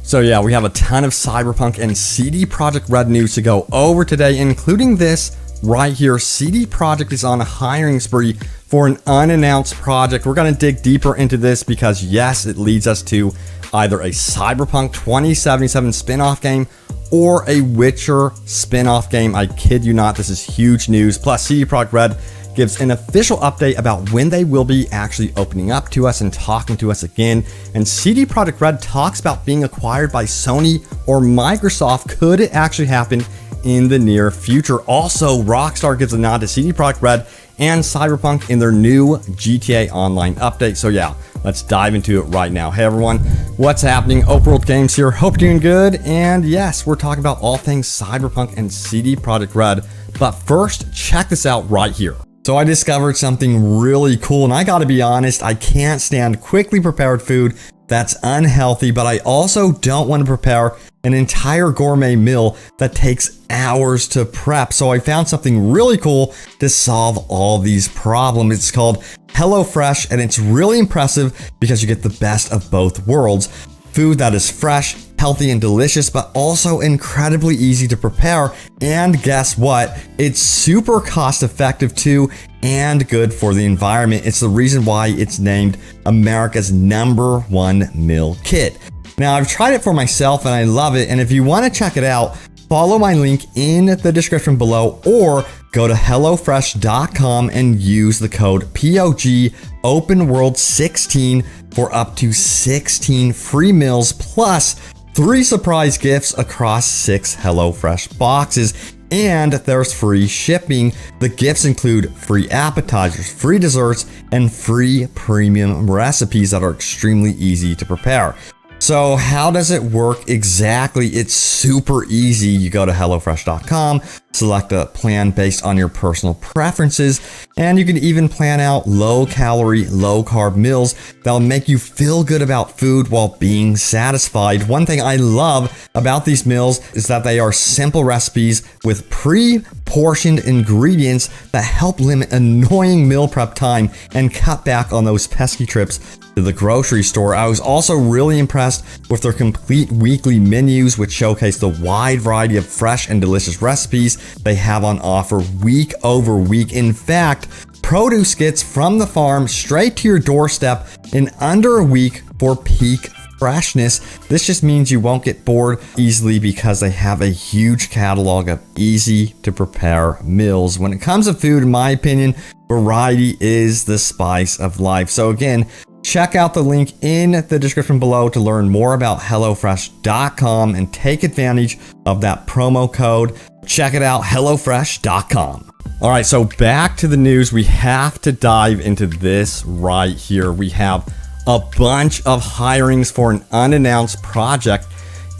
So yeah, we have a ton of Cyberpunk and CD Projekt RED news to go over today, including this right here. CD Projekt is on a hiring spree for an unannounced project. We're going to dig deeper into this because yes, it leads us to either a Cyberpunk 2077 spin-off game or a Witcher spin-off game. I kid you not, this is huge news. Plus, CD Projekt RED gives an official update about when they will be actually opening up to us and talking to us again. And CD Projekt RED talks about being acquired by Sony or Microsoft. Could it actually happen in the near future? Also, Rockstar gives a nod to CD Projekt RED and Cyberpunk in their new GTA Online update. So yeah, let's dive into it right now. Hey everyone, what's happening? Open World Games here. Hope you're doing good. And yes, we're talking about all things Cyberpunk and CD Projekt RED. But first, check this out right here. So I discovered something really cool, and I gotta be honest, I can't stand quickly prepared food that's unhealthy, but I also don't want to prepare an entire gourmet meal that takes hours to prep. So I found something really cool to solve all these problems. It's called HelloFresh, and it's really impressive because you get the best of both worlds. Food that is fresh, healthy, and delicious, but also incredibly easy to prepare. And guess what? It's super cost effective too, and good for the environment. It's the reason why it's named America's #1 meal kit. Now, I've tried it for myself and I love it. And if you want to check it out, follow my link in the description below or go to HelloFresh.com and use the code POG OpenWorld16 for up to 16 free meals plus 3 surprise gifts across 6 HelloFresh boxes. And there's free shipping. The gifts include free appetizers, free desserts, and free premium recipes that are extremely easy to prepare. So how does it work exactly? It's super easy. You go to HelloFresh.com, select a plan based on your personal preferences, and you can even plan out low-calorie, low-carb meals that'll make you feel good about food while being satisfied. One thing I love about these meals is that they are simple recipes with pre-portioned ingredients that help limit annoying meal prep time and cut back on those pesky trips to the grocery store. I was also really impressed with their complete weekly menus, which showcase the wide variety of fresh and delicious recipes they have on offer week over week. In fact, produce gets from the farm straight to your doorstep in under a week for peak freshness. This just means you won't get bored easily because they have a huge catalog of easy to prepare meals. When it comes to food, in my opinion, variety is the spice of life. So again, check out the link in the description below to learn more about HelloFresh.com and take advantage of that promo code. Check it out, HelloFresh.com. All right, so back to the news. We have to dive into this right here. We have a bunch of hirings for an unannounced project.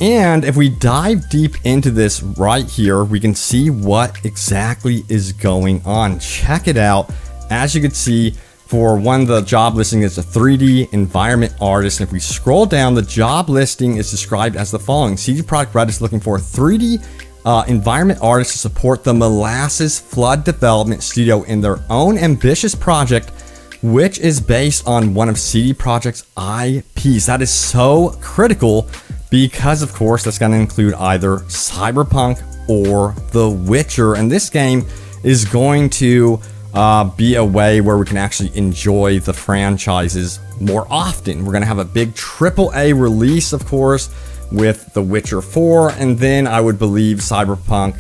And if we dive deep into this right here, we can see what exactly is going on. Check it out. As you can see, for one, the job listing is a 3D environment artist. And if we scroll down, the job listing is described as the following. CD Projekt RED is looking for a 3D environment artist to support the Molasses Flood Development Studio in their own ambitious project, which is based on one of CD Projekt's IPs. That is so critical because, of course, that's going to include either Cyberpunk or The Witcher. And this game is going to be a way where we can actually enjoy the franchises more often. We're going to have a big AAA release, of course, with The Witcher 4, and then I would believe Cyberpunk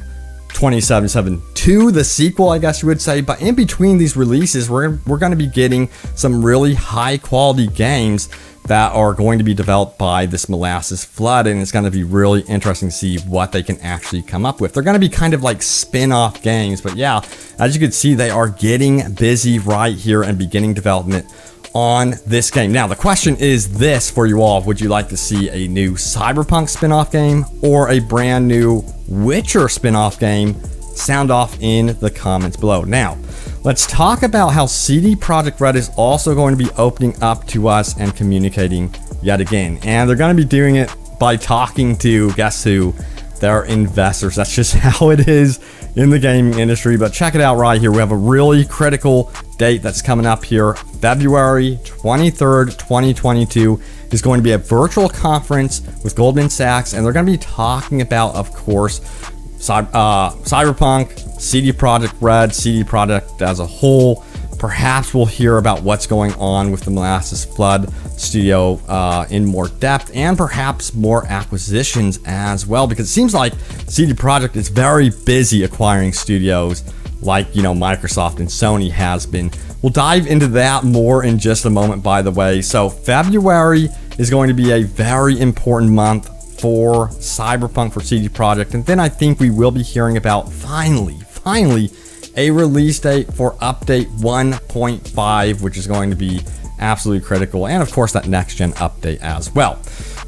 2077 2, the sequel, I guess you would say. But in between these releases, we're going to be getting some really high quality games that are going to be developed by this Molasses Flood, and it's going to be really interesting to see what they can actually come up with. They're going to be kind of like spin-off games, but yeah, as you can see, they are getting busy right here and beginning development on this game. Now, the question is this for you all. Would you like to see a new Cyberpunk spin-off game or a brand new Witcher spin-off game? Sound off in the comments below. Now, let's talk about how CD Projekt RED is also going to be opening up to us and communicating yet again. And they're going to be doing it by talking to, guess who? Their investors. That's just how it is in the gaming industry. But check it out right here. We have a really critical date that's coming up here, February 23rd, 2022. is going to be a virtual conference with Goldman Sachs, and they're going to be talking about, of course, Cyberpunk, CD Projekt RED, CD Projekt as a whole. Perhaps we'll hear about what's going on with the Molasses Flood studio in more depth, and perhaps more acquisitions as well, because it seems like CD Projekt is very busy acquiring studios like, Microsoft and Sony has been. We'll dive into that more in just a moment, by the way. So February is going to be a very important month for Cyberpunk for CD Projekt, and then I think we will be hearing about finally a release date for update 1.5, which is going to be absolutely critical, and of course that next gen update as well.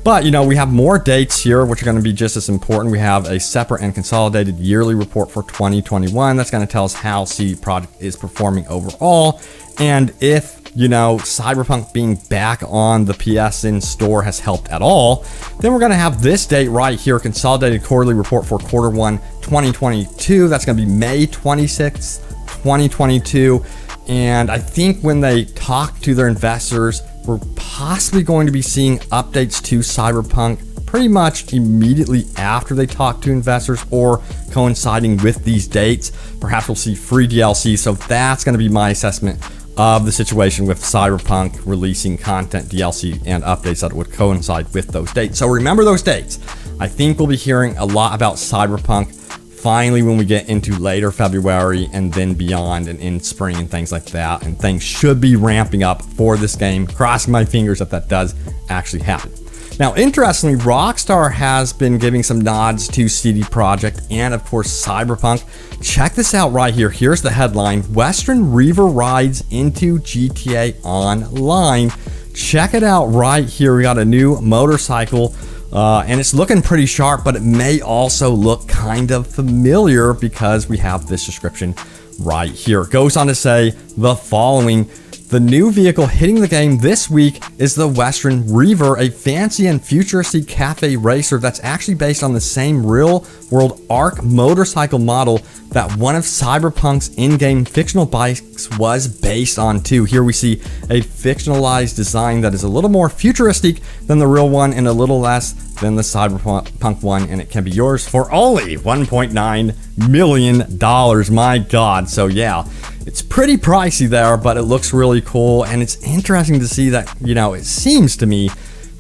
But we have more dates here which are going to be just as important. We have a separate and consolidated yearly report for 2021 that's going to tell us how CD Projekt is performing overall, and if Cyberpunk being back on the PSN store has helped at all. Then we're going to have this date right here, consolidated quarterly report for quarter 1 2022. That's going to be May 26th, 2022. And I think when they talk to their investors, we're possibly going to be seeing updates to Cyberpunk pretty much immediately after they talk to investors, or coinciding with these dates. Perhaps we'll see free DLC. So that's going to be my assessment of the situation with Cyberpunk releasing content, DLC, and updates that would coincide with those dates. So remember those dates. I think we'll be hearing a lot about Cyberpunk finally when we get into later February and then beyond, and in spring and things like that. And things should be ramping up for this game. Crossing my fingers that does actually happen. Now, interestingly, Rockstar has been giving some nods to CD Projekt and, of course, Cyberpunk. Check this out right here. Here's the headline: Western Reaver rides into GTA Online. Check it out right here. We got a new motorcycle, and it's looking pretty sharp, but it may also look kind of familiar because we have this description right here. It goes on to say the following: the new vehicle hitting the game this week is the Western Reaver, a fancy and futuristic cafe racer that's actually based on the same real-world ARC motorcycle model that one of Cyberpunk's in-game fictional bikes was based on too. Here we see a fictionalized design that is a little more futuristic than the real one and a little less than the Cyberpunk one, and it can be yours for only $1.9 million. My God. So yeah, it's pretty pricey there, but it looks really cool, and it's interesting to see that, it seems to me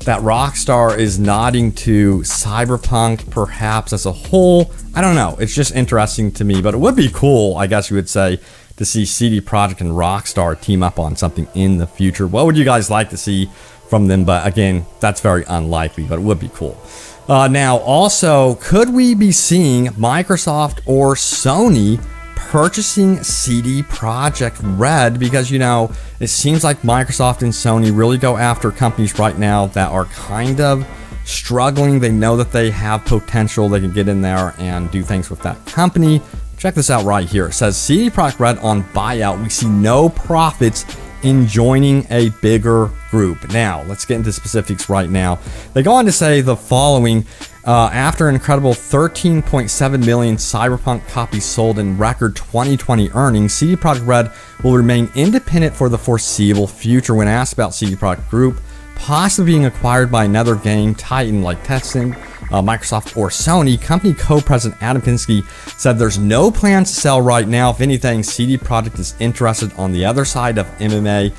that Rockstar is nodding to Cyberpunk perhaps as a whole. I don't know. It's just interesting to me, but it would be cool, I guess you would say, to see CD Projekt and Rockstar team up on something in the future. What would you guys like to see from them? But again, that's very unlikely, but it would be cool. Now, also, could we be seeing Microsoft or Sony purchasing CD Projekt RED? Because, it seems like Microsoft and Sony really go after companies right now that are kind of struggling. They know that they have potential. They can get in there and do things with that company. Check this out right here. It says CD Projekt RED on buyout. We see no profits in joining a bigger group. Now, let's get into specifics right now. They go on to say the following: after an incredible 13.7 million Cyberpunk copies sold in record 2020 earnings, CD Projekt RED will remain independent for the foreseeable future. When asked about CD Projekt Group possibly being acquired by another game titan like Tencent, Microsoft, or Sony, company co-president Adam Kinski said there's no plans to sell right now. If anything, CD Projekt is interested on the other side of MMA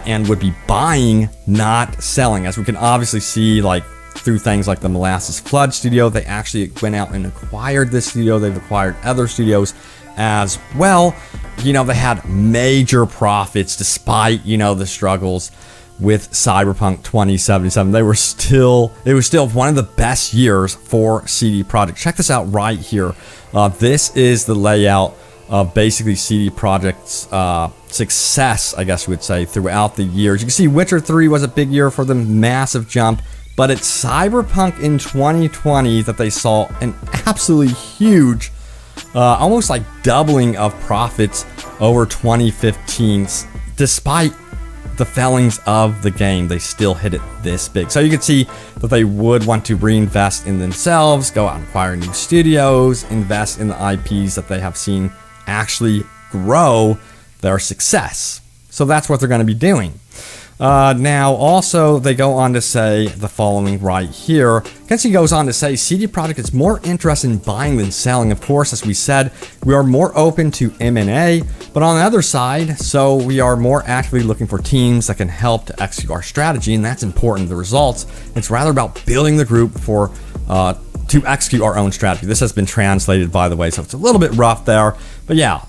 and would be buying, not selling. As we can obviously see, through things like the Molasses Flood studio, they actually went out and acquired this studio. They've acquired other studios as well. They had major profits despite, the struggles with Cyberpunk 2077. It was still one of the best years for CD Projekt. Check this out right here. This is the layout of basically CD Projekt's success, I guess you would say, throughout the years. You can see Witcher 3 was a big year for them, massive jump, but it's Cyberpunk in 2020 that they saw an absolutely huge, almost like doubling of profits over 2015, despite the failings of the game. They still hit it this big. So you can see that they would want to reinvest in themselves, go out and acquire new studios, invest in the IPs that they have seen actually grow their success. So that's what they're going to be doing. Now, also, they go on to say the following right here. Kenshi goes on to say, CD Projekt is more interested in buying than selling. Of course, as we said, we are more open to M&A, but on the other side, so we are more actively looking for teams that can help to execute our strategy, and that's important, the results. It's rather about building the group for to execute our own strategy. This has been translated, by the way, so it's a little bit rough there, but yeah.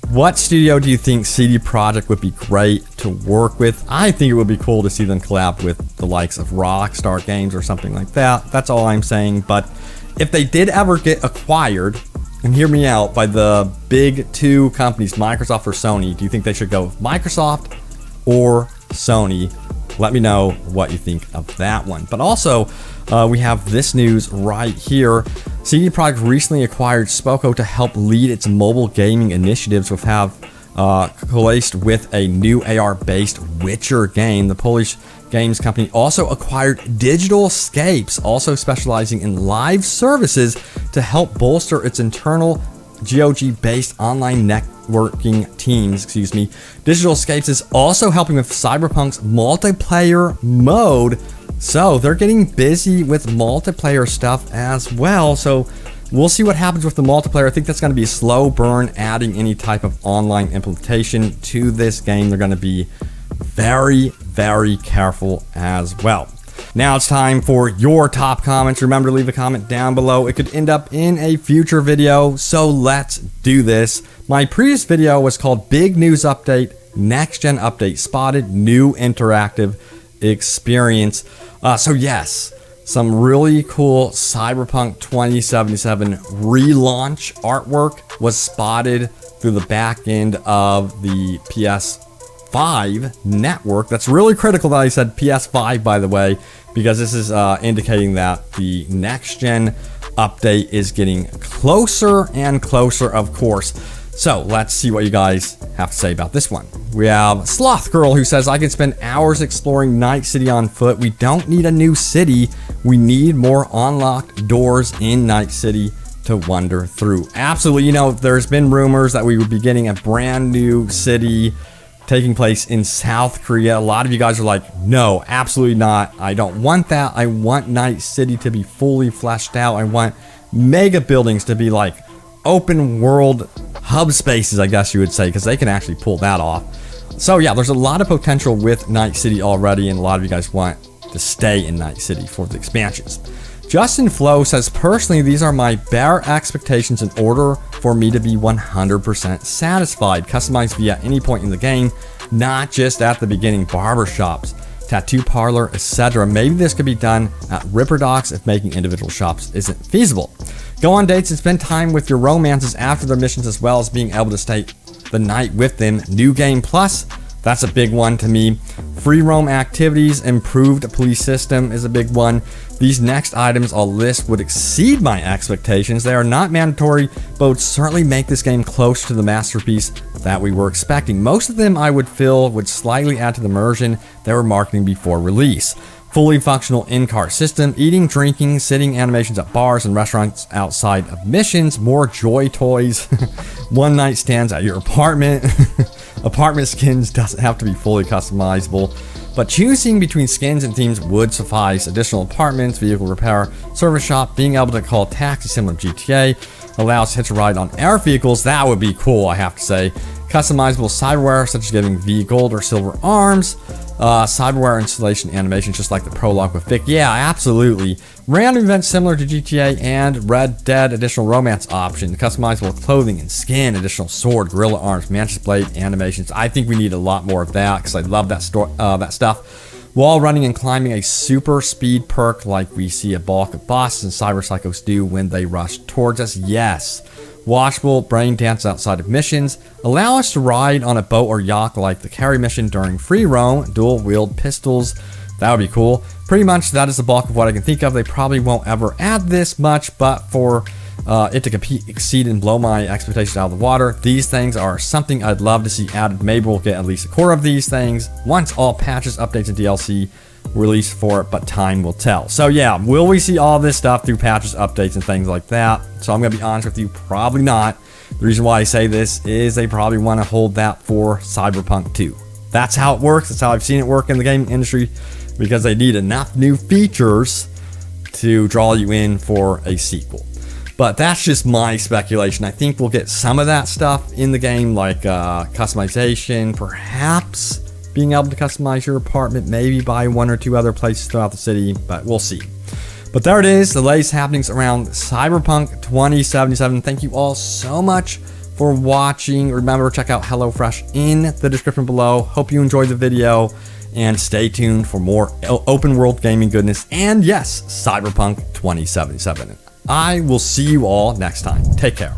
What studio do you think CD Projekt would be great to work with? I think it would be cool to see them collab with the likes of Rockstar Games or something like that. That's all I'm saying. But if they did ever get acquired, and hear me out, by the big two companies, Microsoft or Sony, do you think they should go with Microsoft or Sony? Let me know what you think of that one. But also, we have this news right here. CD Projekt recently acquired Spoko to help lead its mobile gaming initiatives, which have coalesced with a new AR-based Witcher game. The Polish games company also acquired Digital Scapes, also specializing in live services to help bolster its internal GOG-based online networking teams. Digital Scapes is also helping with Cyberpunk's multiplayer mode. So they're getting busy with multiplayer stuff as well. So we'll see what happens with the multiplayer. I think that's going to be a slow burn, adding any type of online implementation to this game. They're going to be very, very careful as well. Now it's time for your top comments. Remember to leave a comment down below. It could end up in a future video, so let's do this. My previous video was called Big News Update, Next Gen Update Spotted, New Interactive Experience. So yes, some really cool Cyberpunk 2077 relaunch artwork was spotted through the back end of the PS5 network. That's really critical that I said PS5, by the way, because this is indicating that the next gen update is getting closer and closer, of course. So let's see what you guys have to say about this one. We have Sloth Girl, who says, I can spend hours exploring Night City on foot. We don't need a new city. We need more unlocked doors in Night City to wander through. Absolutely. You know, there's been rumors that we would be getting a brand new city taking place in South Korea. A lot of you guys are like, no, absolutely not. I don't want that. I want Night City to be fully fleshed out. I want mega buildings to be like open world hub spaces, I guess you would say, because they can actually pull that off. So yeah, there's a lot of potential with Night City already, and a lot of you guys want to stay in Night City for the expansions. Justin Flo says, personally, these are my bare expectations in order for me to be 100% satisfied. Customized via any point in the game, not just at the beginning. Barbershops, tattoo parlor, etc. Maybe this could be done at Ripper Docks if making individual shops isn't feasible. Go on dates and spend time with your romances after their missions, as well as being able to stay the night with them. New game plus, that's a big one to me. Free roam activities, improved police system is a big one. These next items I'll list would exceed my expectations. They are not mandatory, but would certainly make this game close to the masterpiece that we were expecting. Most of them I would feel would slightly add to the immersion they were marketing before release. Fully functional in-car system, eating, drinking, sitting animations at bars and restaurants outside of missions, more joy toys, one night stands at your apartment. Apartment skins doesn't have to be fully customizable, but choosing between skins and themes would suffice. Additional apartments, vehicle repair, service shop, being able to call taxi similar to GTA, allows hitch a ride on air vehicles. That would be cool, I have to say. Customizable cyberware, such as giving V gold or silver arms. Cyberware installation animations, just like the prologue with Vic. Yeah, absolutely. Random events similar to GTA and Red Dead. Additional romance option. Customizable clothing and skin. Additional sword, gorilla arms, mantis blade animations. I think we need a lot more of that because I love that stuff. While running and climbing, a super speed perk like we see a bulk of bosses and cyber psychos do when they rush towards us. Yes. Watchable brain dance outside of missions. Allow us to ride on a boat or yacht like the carry mission during free roam. Dual wield pistols. That would be cool. Pretty much that is the bulk of what I can think of. They probably won't ever add this much, but for it to compete, exceed, and blow my expectations out of the water, these things are something I'd love to see added. Maybe we'll get at least a core of these things once all patches, updates, and DLC released for it, but time will tell. So yeah, will we see all this stuff through patches, updates, and things like that? So I'm gonna be honest with you, probably not. The reason why I say this is they probably want to hold that for Cyberpunk 2. That's how it works. That's how I've seen it work in the gaming industry, because they need enough new features to draw you in for a sequel. But that's just my speculation. I think we'll get some of that stuff in the game, like customization, perhaps being able to customize your apartment, maybe buy 1 or 2 other places throughout the city, but we'll see. But there it is, the latest happenings around Cyberpunk 2077. Thank you all so much for watching. Remember, check out HelloFresh in the description below. Hope you enjoyed the video, and stay tuned for more open world gaming goodness. And yes, Cyberpunk 2077. I will see you all next time. Take care.